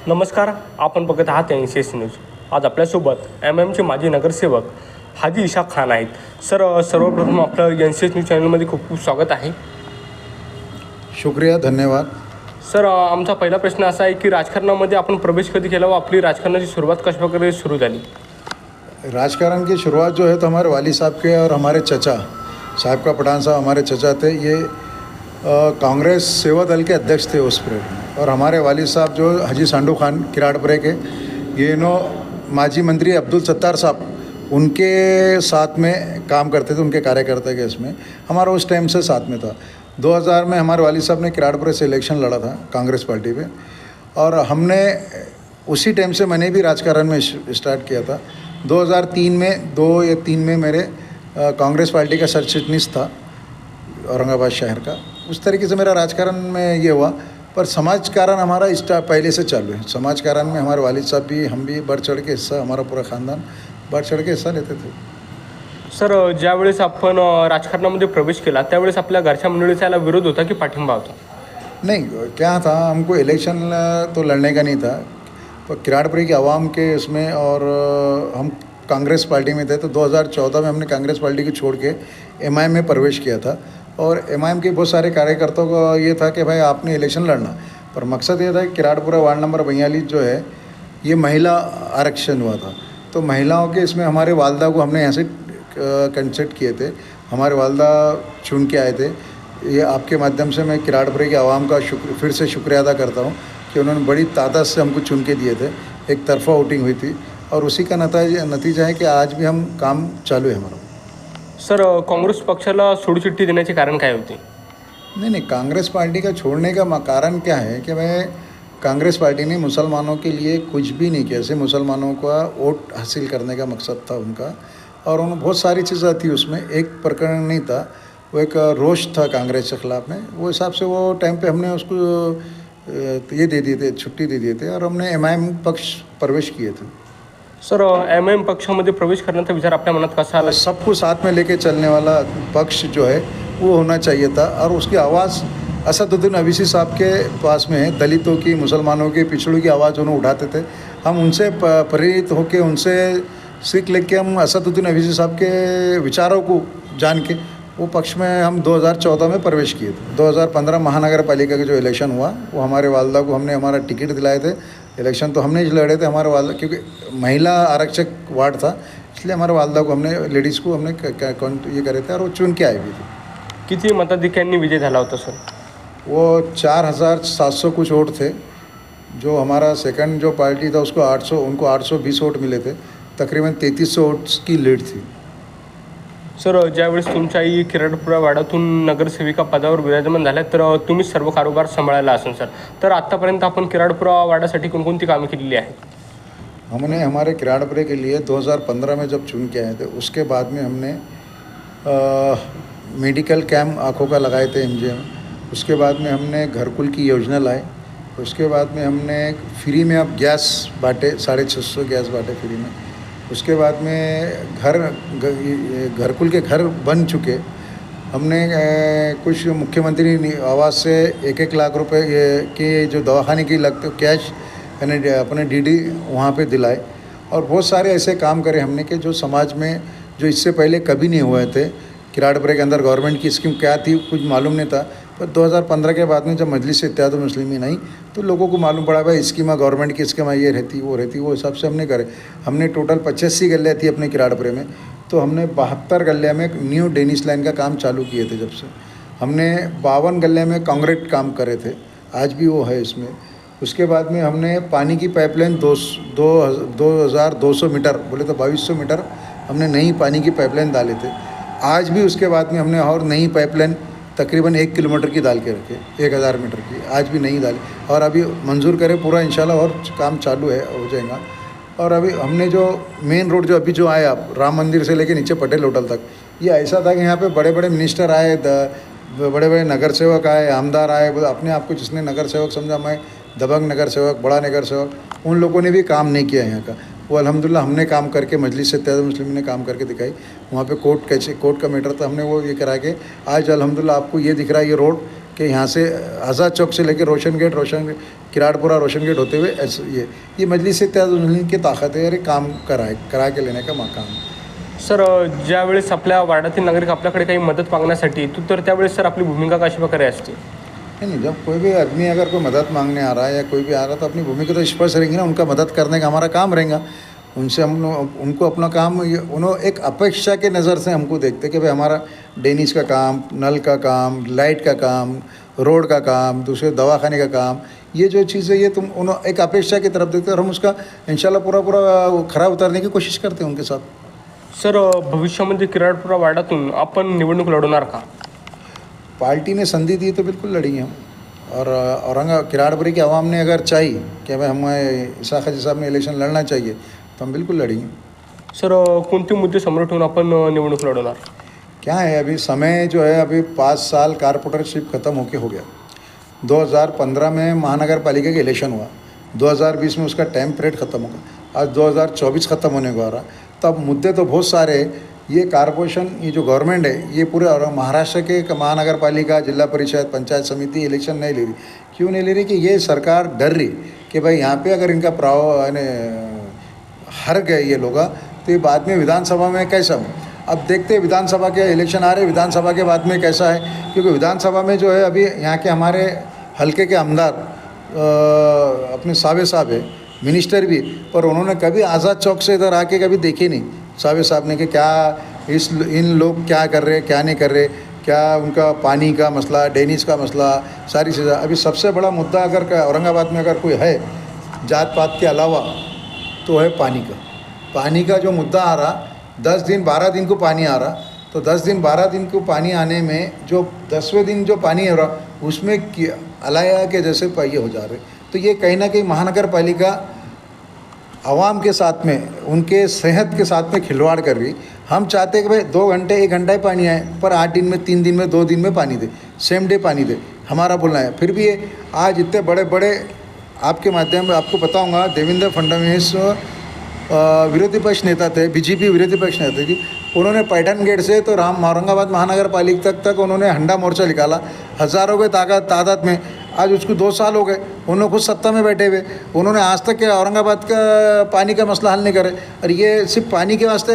नमस्कार. आपण बघत आहात NCS न्यूज. आज आपल्यासोबत MMचे माजी नगरसेवक हाजी इशाक खान आहेत. सर, सर्वप्रथम आपलं NCS न्यूज चॅनलमध्ये खूप खूप स्वागत आहे. शुक्रिया, धन्यवाद. सर, आमचा पहिला प्रश्न असा आहे की राजकारणामध्ये आपण प्रवेश कधी केला व आपली राजकारणाची सुरुवात कशाप्रकारे सुरू झाली? राजकारण की शुरुआत जो है तो हमारे वाली साहब के और हमारे चचा साहब का पठान साहब हमारे चचा थे. ये कांग्रेस सेवा दल के अध्यक्ष थे उस पीरियड में. और हमारे वालिद साहब जो हाजी सांडू खान किराड़पुरे के, ये माजी मंत्री अब्दुल सत्तार साहब उनके साथ में काम करते थे, उनके कार्यकर्ता के इसमें हमारा उस टाइम से साथ में था. 2000 में हमारे वालिद साहब ने किराड़पुरे से इलेक्शन लड़ा था कांग्रेस पार्टी पे, और हमने उसी टाइम से मैंने भी राजकारण में स्टार्ट किया था. 2003 में 2 या 3 में मेरे कांग्रेस पार्टी का सरचिटनीस था औरंगाबाद शहर का. उस तरीके से मेरा राजकारण में ये हुआ. पर समाजकारण हमारा पहले से चालू है. समाजकारण में हमारे वालिद साहब भी, हम भी बढ़ चढ़ के हिस्सा, हमारा पूरा ख़ानदान बढ़ चढ़ के हिस्सा लेते थे. सर, ज्यावेळेस आपण राजकारणामध्ये प्रवेश केला त्यावेळेस आपल्या घरच्या मंडळीचा याला विरोध होता की पाठिंबा होता? नहीं, क्या था, हमको इलेक्शन तो लड़ने का नहीं था, पर किराड़पुरे की आवाम के इसमें, और हम कांग्रेस पार्टी में थे. तो 2014 में हमने कांग्रेस पार्टी को छोड़ के MIM में प्रवेश किया था. और MIM के बहुत सारे कार्यकर्ताओं का ये था कि भाई आपने इलेक्शन लड़ना, पर मकसद ये था कि किराड़पुरा वार्ड नंबर 42 जो है ये महिला आरक्षण हुआ था. तो महिलाओं के इसमें हमारे वालदा को हमने यहाँ से कंसेप्ट किए थे. हमारे वालदा चुन के आए थे. ये आपके माध्यम से मैं किराड़पुरे की आवाम का फिर से शुक्रिया अदा करता हूँ कि उन्होंने बड़ी तादाद से हमको चुन के दिए थे. एक तरफा वोटिंग हुई थी और उसी का नतीजा है कि आज भी हम काम चालू है हमारा. सर, काँग्रेस पक्षाला सोडचिठ्ठी देण्याचे कारण काय होते? नहीं, कांग्रेस पार्टी का छोड़ने का कारण क्या है कि भाई कांग्रेस पार्टी ने मुसलमानों के लिए कुछ भी नहीं किया. ऐसे मुसलमानों का वोट हासिल करने का मकसद था उनका, और उन्होंने बहुत सारी चीज़ें थी उसमें. एक प्रकरण नहीं था, वो एक रोष था कांग्रेस के ख़िलाफ़ में. वो हिसाब से वो टाइम पे हमने उसको ये दे दिए थे, छुट्टी दे दिए थे, और हमने MIM पक्ष प्रवेश किए थे. सर, MIM पक्षामध्ये प्रवेश करण्याचा विचार आपल्या मनात कसा आला? सबको साथ में लेके चलने वाला पक्ष जो है वो होना चाहिए था. और उसकी आवाज़ असदुद्दीन अवीसी साहब के पास में है. दलितों की, मुसलमानों की, पिछड़ों की आवाज़ उन्होंने उठाते थे. हम उनसे प्रेरित होकर, उनसे सीख लेके हम असदुद्दीन अवीसी साहब के विचारों को जान के वो पक्ष में हम 2014 में प्रवेश किए थे. 2015 महानगर पालिका का जो इलेक्शन हुआ वो हमारे वालदा को हमने हमारा टिकट दिलाए थे. इलेक्शन तो हमने ही लड़े थे हमारे वालदा, क्योंकि महिला आरक्षक वार्ड था, इसलिए हमारे वालदा को हमने, लेडीज़ को हमने ये करे थे, और वो चुन के आए भी थे. किती मताधिक्यांनी विजय झाला होता सर? वो 4700 कुछ वोट थे. जो हमारा सेकंड जो पार्टी था उसको 800, उनको 820 वोट मिले थे. तकरीबन 3300 वोट्स की लीड थी. सर, ज्यावेळेस तुमच्या आई किराडपुरा वाड्यातून नगरसेविका पदावर विराजमान झाल्या तर तुम्हीच सर्व कारोबार सांभाळायला असेल सर. तर आत्तापर्यंत आपण किराडपुरा वाड्यासाठी कोणकोणती कामे केलेली आहेत? हमने हमारे किराड़पुरे के लिए 2015 में जब चुन के आए थे, उसके बाद में हमने मेडिकल कैंप आँखों का लगाए थे MJ में. उसके बाद में हमने घरकुल की योजना लाए. उसके बाद में हमने फ्री में अब गैस बांटे, 650 गैस बांटे फ्री में. उसके बाद में घरकुल के घर बन चुके. हमने कुछ मुख्यमंत्री आवास से 1-1 लाख रुपए के जो दवाखाने की लगते कैश यानी अपने DD वहाँ पे दिलाए. और बहुत सारे ऐसे काम करे हमने कि जो समाज में, जो इससे पहले कभी नहीं हुए थे. किराड़पुरे के अंदर गवर्नमेंट की स्कीम क्या थी कुछ मालूम नहीं था, पर 2015 के बाद में जब मजलिस इत्तेहादुल मुस्लिमीन आई तो लोगों को मालूम पड़ा भाई स्कीमा, गवर्नमेंट की स्कीमा ये रहती वो रहती. वो हिसाब से हमने करे. हमने टोटल 85 गलियाँ थी अपने किराड़पुरे में, तो हमने 72 गलिया में न्यू डेनिस लाइन का काम चालू किए थे. जब से हमने 52 गलिया में कांक्रीट काम करे थे, आज भी वो है इसमें. उसके बाद में हमने पानी की पाइपलाइन 2200 मीटर, बोले तो 2200 मीटर हमने नई पानी की पाइपलाइन डाले थे. आज भी उसके बाद में हमने और नई पाइपलाइन तकरीबन 1 किलोमीटर की डाल के रखे, 1000 मीटर की आज भी नहीं डाली. और अभी मंजूर करे पूरा इंशाल्लाह, और काम चालू है, हो जाएगा. और अभी हमने जो मेन रोड जो अभी जो आए आप राम मंदिर से लेके नीचे पटेल होटल तक, ये ऐसा था कि यहाँ पे बड़े बड़े मिनिस्टर आए, बड़े बड़े नगर सेवक आए, आमदार आए. अपने आप को जिसने नगर सेवक समझा, मैं दबंग नगर सेवक, बड़ा नगर सेवक, उन लोगों ने भी काम नहीं किया यहाँ का. वो अल्हम्दुलिल्लाह हमने काम करके, मजलिस इत्तेहादुल मुस्लिमीन ने काम करके दिखाई. वहाँ पे कोर्ट का मैटर था, हमने वो ये करा के आज अल्हम्दुलिल्लाह आपको ये दिख रहा है, ये रोड कि यहाँ से आज़ाद चौक से लेकर रोशन गेट किराड़पुरा रोशन गेट होते हुए ऐसे ये मजलिस इत्तेहाद की ताकत है, अरे काम करा के लेने का मकाम। सर ज्यावेळेस आपल्या वार्डातील नागरिक आपल्याकडे काही मदत मागण्यासाठी येतो तर त्यावेळेस सर आपली भूमिका कशा प्रकारे असते? नहीं, जब कोई भी आदमी अगर कोई मदद मांगने आ रहा है या कोई भी आ रहा है तो अपनी भूमिका तो स्पष्ट रहेंगी ना, उनका मदद करने का हमारा काम रहेगा। उनसे हम उनको अपना काम उन्होंने एक अपेक्षा के नज़र से हमको देखते कि भाई हमारा ड्रेनेज का काम, नल का काम, लाइट का काम, रोड का काम, दूसरे दवाखाने का काम, ये जो चीज़ें ये तुम उन्होंने एक अपेक्षा की तरफ देखते और हम उसका इंशाल्लाह पूरा खरा उतारने की कोशिश करते हैं उनके साथ। सर भविष्यामध्ये किराडपुरा वार्डातून आपण निवडणूक लढवणार का? पार्टी ने संधि दी तो बिल्कुल लड़ेंगे हम। और किराड़पुरी की आवाम ने अगर चाही कि भाई हमें इसाक हाजी साहब ने इलेक्शन लड़ना चाहिए तो हम बिल्कुल लड़ेंगे। सर कोणते मुद्दे समोर ठेवून आपण निवडणूक लढवणार? क्या है, अभी समय जो है अभी 5 साल कारपोरेटरशिप ख़त्म हो गया। 2015 में महानगर पालिका का इलेक्शन हुआ, 2020 में उसका टाइम पीरियड ख़त्म होगा, आज 2024 ख़त्म होने को आ रहा। तब मुद्दे तो बहुत सारे, ये कारपोरेशन, ये जो गवर्नमेंट है ये पूरे और महाराष्ट्र के महानगर पालिका, जिला परिषद, पंचायत समिति इलेक्शन नहीं ले रही। क्यों नहीं ले रही? कि ये सरकार डर रही कि भाई यहाँ पे अगर इनका हार गए ये लोग तो ये बाद में विधानसभा में कैसा हो। अब देखते हैं विधानसभा के इलेक्शन आ रहे, विधानसभा के बाद में कैसा है, क्योंकि विधानसभा में जो है अभी यहाँ के हमारे हल्के के आमदार अपने सावे साहब है, मिनिस्टर भी, पर उन्होंने कभी आज़ाद चौक से इधर आके कभी देखे नहीं सावे साहब ने कि क्या इन लोग क्या कर रहे, क्या नहीं कर रहे, क्या उनका पानी का मसला, ड्रेनेज का मसला, सारी चीज़ें। अभी सबसे बड़ा मुद्दा अगर औरंगाबाद में अगर कोई है जात पात के अलावा तो है पानी का जो मुद्दा आ रहा, 10 दिन 12 दिन को पानी आ रहा, तो 10 दिन 12 दिन को पानी आने में जो 10वें दिन जो पानी हो रहा उसमें अलाया के जैसे पहिए हो जा रहे। तो ये कहीं ना कहीं महानगर पालिका आवाम के साथ में, उनके सेहत के साथ में खिलवाड़ कर रही। हम चाहते हैं कि भाई 2 घंटे 1 घंटा ही पानी आए, पर 8 दिन में, 3 दिन में, 2 दिन में पानी दे, सेम डे पानी दे, हमारा बोलना है। फिर भी ये आज इतने बड़े बड़े, आपके माध्यम में आपको बताऊंगा, देवेंद्र फडणवीस विरोधी पक्ष नेता थे, बीजेपी विरोधी पक्ष नेता थी, उन्होंने पैठन गेट से तो औरंगाबाद महानगर पालिका तक उन्होंने हंडा मोर्चा निकाला, हज़ारों के तादाद में। आज उसको 2 साल हो गए, उन्होंने खुद सत्ता में बैठे हुए, उन्होंने आज तक औरंगाबाद का पानी का मसला हल नहीं करे। और ये सिर्फ पानी के वास्ते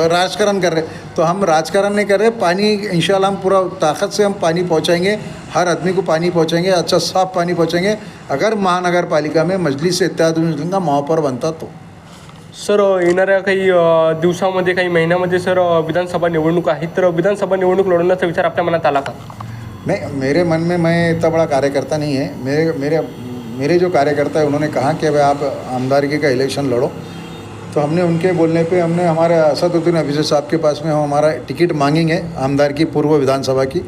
राजकारण कर रहे। तो हम राजकारण नहीं कर रहे, पानी इंशाल्लाह हम पूरा ताकत से हम पानी पहुंचाएंगे, हर आदमी को पानी पहुंचाएंगे, अच्छा साफ पानी पहुंचाएंगे, अगर महानगर पालिका में मजलिस इत्तेहाद का महापौर बनता तो। सर येणाऱ्या काही दिवसामध्ये, काही महिन्यामध्ये सर विधानसभा निवडणूक आहे, तर विधानसभा निवडणूक लढवण्याचा विचार आपल्या मनात आला का? नहीं, मेरे मन में, मैं इतना बड़ा कार्यकर्ता नहीं है। मेरे जो कार्यकर्ता है उन्होंने कहा कि भाई आप आमदारगी का इलेक्शन लड़ो, तो हमने उनके बोलने पे हमने हमारे असदुद्दीन अफीज़ साहब के पास में हम हमारा टिकट मांगेंगे आमदारगी पूर्व विधानसभा की।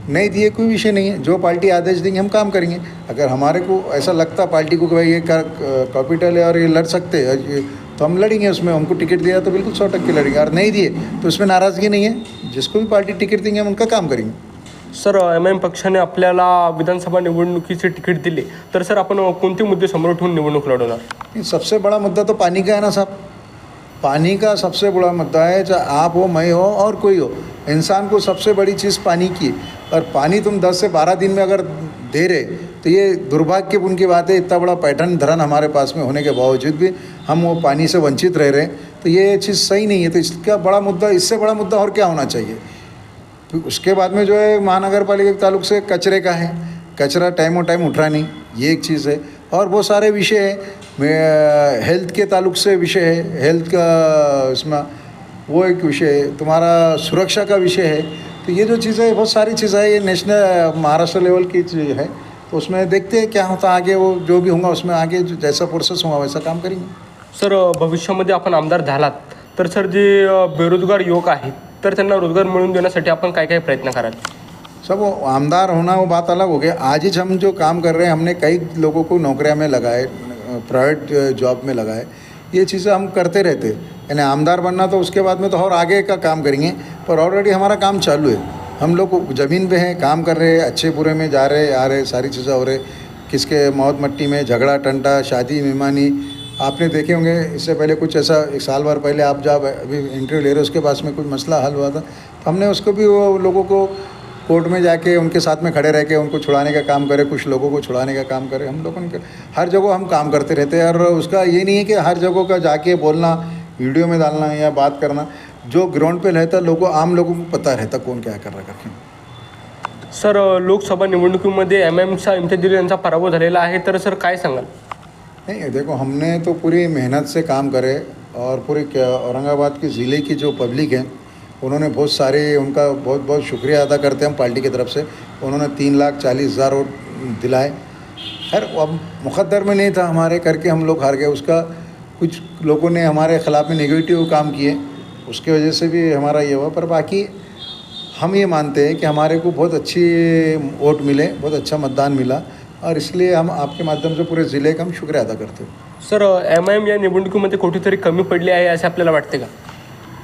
नहीं दिए कोई विषय नहीं है, जो पार्टी आदेश देंगे हम काम करेंगे। अगर हमारे को ऐसा लगता पार्टी को कि भाई ये कैपिटल है और ये लड़ सकते हैं तो हम लड़ेंगे, उसमें हमको टिकट दिया तो बिल्कुल 100% लड़ेंगे, और नहीं दिए तो उसमें नाराज़गी नहीं है। जिसको भी पार्टी टिकट देंगे हम उनका काम करेंगे। सर एम पक्षाने आपल्याला विधानसभा निवडणुकीचे तिकीट दिले तर सर आपण कोणते मुद्दे समोर ठेवून निवडणूक लढवणार? सबसे बड़ा मुद्दा तो पानी का है ना साहब, पानी का सबसे बड़ा मुद्दा है। चाहे आप हो, मैं हो और कोई हो, इंसान को सबसे बड़ी चीज़ पानी की। और पानी तुम 10 से 12 दिन में अगर दे रहे तो ये दुर्भाग्यपूर्ण की बात है। इतना बड़ा पैटर्न धरन हमारे पास में होने के बावजूद भी हम वो पानी से वंचित रह रहे हैं, तो ये चीज़ सही नहीं है। तो इसका बड़ा मुद्दा, इससे बड़ा मुद्दा और क्या होना चाहिए? तो उसके बाद में जो है महानगर पालिका के ताल्लुक से कचरे का है, कचरा टाइम उठा नहीं, ये एक चीज़ है। और बहुत सारे विषय है, हेल्थ के ताल्लुक से विषय है, हेल्थ का इसमें वो एक विषय है, तुम्हारा सुरक्षा का विषय है। तो ये जो चीज़ें है, बहुत सारी चीज़ें है, ये नेशनल महाराष्ट्र लेवल की चीज़ है। तो उसमें देखते हैं क्या होता आगे, वो जो भी होगा उसमें आगे जैसा प्रोसेस होगा वैसा काम करेंगे। सर भविष्यामध्ये आपण आमदार झालात तर सर जे बेरोजगार युवक आहेत तर त्यांना रोजगार मिळवून देण्यासाठी आपण काय काय प्रयत्न कराल? सब वो आमदार होना वो बात अलग हो गया। आज ही हम जो काम कर रहे हैं, हमने कई लोगों को नौकरियां में लगाए, प्राइवेट जॉब में लगाए, ये चीज़ें हम करते रहते। यानी आमदार बनना तो उसके बाद में तो और आगे का काम करेंगे, पर ऑलरेडी हमारा काम चालू है। हम लोग ज़मीन पे हैं, काम कर रहे हैं, अच्छे बुरे में जा रहे आ रहे, सारी चीज़ें हो रहे। किसके मौत मट्टी में झगड़ा टंटा, शादी मेहमानी आपने देखे होंगे। इससे पहले कुछ ऐसा 1 साल भर पहले आप जब अभी इंटरव्यू ले रहे हो उसके पास में कुछ मसला हल हुआ था, तो हमने उसको भी वो लोगों को कोर्ट में जाके उनके साथ में खड़े रह के उनको छुड़ाने का काम करें, कुछ लोगों को छुड़ाने का काम करें। हम लोगों के हर जगह हम काम करते रहते हैं, और उसका ये नहीं है कि हर जगह का जाके बोलना, वीडियो में डालना या बात करना। जो ग्राउंड पे रहता लोगों, आम लोगों को पता रहता कौन क्या कर रहा करके। सर, लोकसभा निवडणुकीमध्ये MIMचा इम्तियाज यांचा पराभव झालेला आहे, तर सर काय सांगाल? नहीं देखो, हमने तो पूरी मेहनत से काम करे, और पूरी औरंगाबाद के ज़िले की जो पब्लिक है उन्होंने बहुत सारे, उनका बहुत बहुत शुक्रिया अदा करते हैं हम पार्टी की तरफ से। उन्होंने 3,40,000 वोट दिलाए। खैर अब मुकद्दर में नहीं था हमारे करके हम लोग हार गए। उसका कुछ लोगों ने हमारे ख़िलाफ़ में नेगेटिव काम किए, उसके वजह से भी हमारा ये हुआ। पर बाकी हम ये मानते हैं कि हमारे को बहुत अच्छी वोट मिले, बहुत अच्छा मतदान मिला, और इसलिए हम आपके माध्यम से पूरे ज़िले का हम शुक्रिया अदा करते हैं। सर, MIM या निवडणुकीमध्ये कुठेतरी कमी पडली आहे असे आपल्याला वाटते का?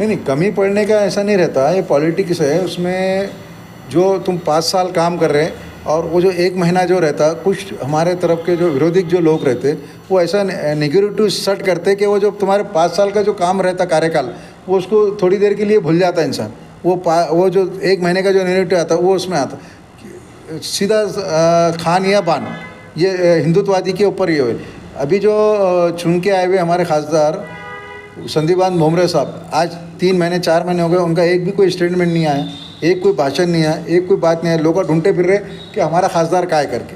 नहीं, कमी पड़ने का ऐसा नहीं रहता। ये पॉलिटिक्स है, उसमें जो तुम 5 साल काम कर रहे हैं और वो जो 1 महीना जो रहता, कुछ हमारे तरफ के जो विरोधी जो लोग रहते वो ऐसा नेगेटिव सेट करते कि वो जो तुम्हारे 5 साल का जो काम रहता कार्यकाल, वो उसको थोड़ी देर के लिए भूल जाता इंसान। वो जो 1 महीने का जो नेगेटिव आता वो उसमें आता सीधा खान या बान, ये हिंदुत्ववादी के ऊपर ये हुए। अभी जो चुन के आए हुए हमारे खासदार संदीपान भुमरे साहब, आज 3 महीने 4 महीने हो गए, उनका एक भी कोई स्टेटमेंट नहीं आया, एक कोई भाषण नहीं आया, एक कोई बात नहीं आया। लोग ढूंढते फिर रहे कि हमारा खासदार क्या है करके,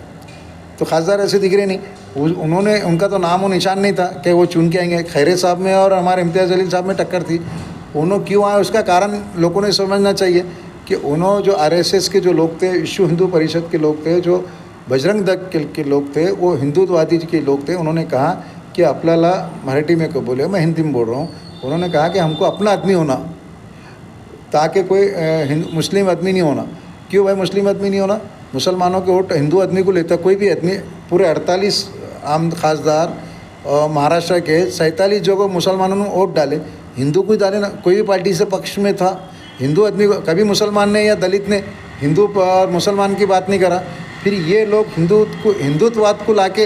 तो खासदार ऐसे दिख रहे नहीं। उन्होंने, उनका तो नाम और निशान नहीं था कि वो चुन के आएंगे। खैरे साहब में और हमारे इम्तियाज़ अली साहब में टक्कर थी। उन्होंने क्यों आए उसका कारण लोगों ने समझना चाहिए कि उन्होंने जो RSS के जो लोग थे, विश्व हिंदू परिषद के लोग थे, जो बजरंग दल के लोग थे, वो हिंदुत्ववादी के लोग थे। उन्होंने कहा कि आपल्याला, मराठी में क्यों बोले, मैं हिंदी में बोल रहा हूँ, उन्होंने कहा कि हमको अपना आदमी होना, ताकि कोई मुस्लिम आदमी नहीं होना। क्यों भाई मुस्लिम आदमी नहीं होना? मुसलमानों के वोट हिंदू आदमी को लेता कोई भी आदमी। पूरे 48 आम खासदार महाराष्ट्र के 47 जगह मुसलमानों ने वोट डाले, हिंदू को डाले ना। कोई भी पार्टी से पक्ष में था हिंदू आदमी को, कभी मुसलमान ने या दलित ने हिंदू और मुसलमान की बात नहीं करा। फिर ये लोग हिंदुत्ववाद को लाके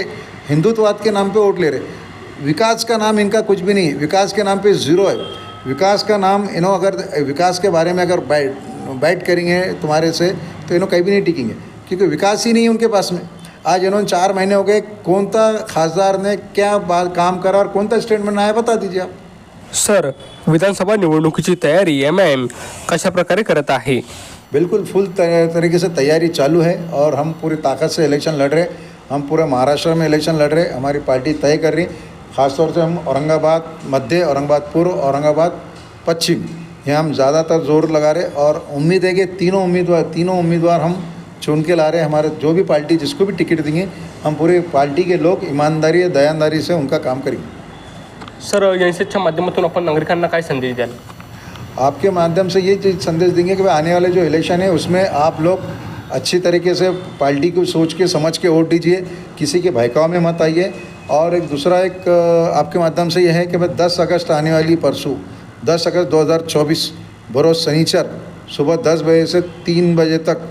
हिंदुत्ववाद के नाम पे वोट ले रहे। विकास का नाम इनका कुछ भी नहीं, विकास के नाम पे ज़ीरो है। विकास का नाम इन्हों, अगर विकास के बारे में अगर बैठ करेंगे तुम्हारे से, तो इन्हों कहीं भी नहीं टिकेंगे, क्योंकि विकास ही नहीं है उनके पास में। आज इन्होंने 4 महीने हो गए, कौन सा खासदार ने क्या काम करा और कौन सा स्टेटमेंट आया, बता दीजिए आप। सर, विधानसभा निवडणुकीची तयारी MIM कशा प्रकारे करत आहे? बिल्कुल फुल तरीके से तैयारी चालू है, और हम पूरी ताकत से इलेक्शन लड़ रहे। हम पूरे महाराष्ट्र में इलेक्शन लड़ रहे, हमारी पार्टी तय कर रही। ख़ासतौर से हम औरंगाबाद मध्य, औरंगाबाद पूर्व, औरंगाबाद पश्चिम, यहाँ हम ज़्यादातर जोर लगा रहे, और उम्मीद है कि तीनों उम्मीदवार हम चुन के ला रहे। हमारे जो भी पार्टी जिसको भी टिकट देंगे, हम पूरे पार्टी के लोग ईमानदारी दयानदारी से उनका काम करेंगे। सर, यांच्या माध्यमातून आपण नागरिकांना काय संदेश द्याल? आपके माध्यम से ये चीज़ संदेश देंगे कि भाई आने वाले जो इलेक्शन है उसमें आप लोग अच्छी तरीके से पार्टी को सोच के समझ के वोट दीजिए, किसी के बहकाव में मत आइए। और एक दूसरा आपके माध्यम से ये है कि भाई 10 अगस्त आने वाली परसों 10 अगस्त 2024 बरोज़ शनिचर सुबह 10 बजे से 3 बजे तक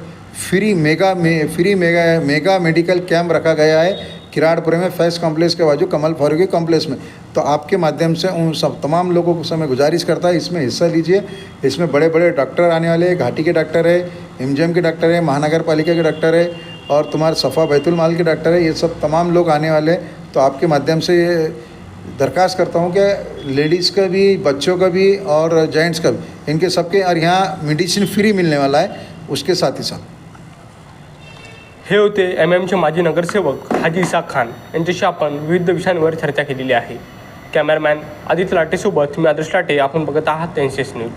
फ्री मेगा मेडिकल कैंप रखा गया है किराड़पुरे में, फैस कॉम्प्लेक्स के बाजू कमल फारूकी कॉम्प्लेक्स में। तो आपके माध्यम से उन सब तमाम लोगों से मैं गुजारिश करता है, इसमें हिस्सा लीजिए। इसमें बड़े बड़े डॉक्टर आने वाले हैं, घाटी के डॉक्टर है, MGM के डॉक्टर है, महानगर पालिका के डॉक्टर है, और तुम्हारे सफ़ा बैतुल माल के डॉक्टर है। ये सब तमाम लोग आने वाले हैं। तो आपके माध्यम से ये दरख्वास्त करता हूँ कि लेडीज़ का भी, बच्चों का भी और जेंट्स का भी, इनके सबके, और यहाँ मेडिसिन फ्री मिलने वाला है उसके साथ ही साथ। हे होते MIMचे माजी नगरसेवक हाजी इसाक खान, यांच्याशी आपण विविध विषयांवर चर्चा केलेली आहे। कॅमेरामॅन आदित्य लाटेसोबत मी आदर्श लाटे, आपण बघत आहात NCS न्यूज।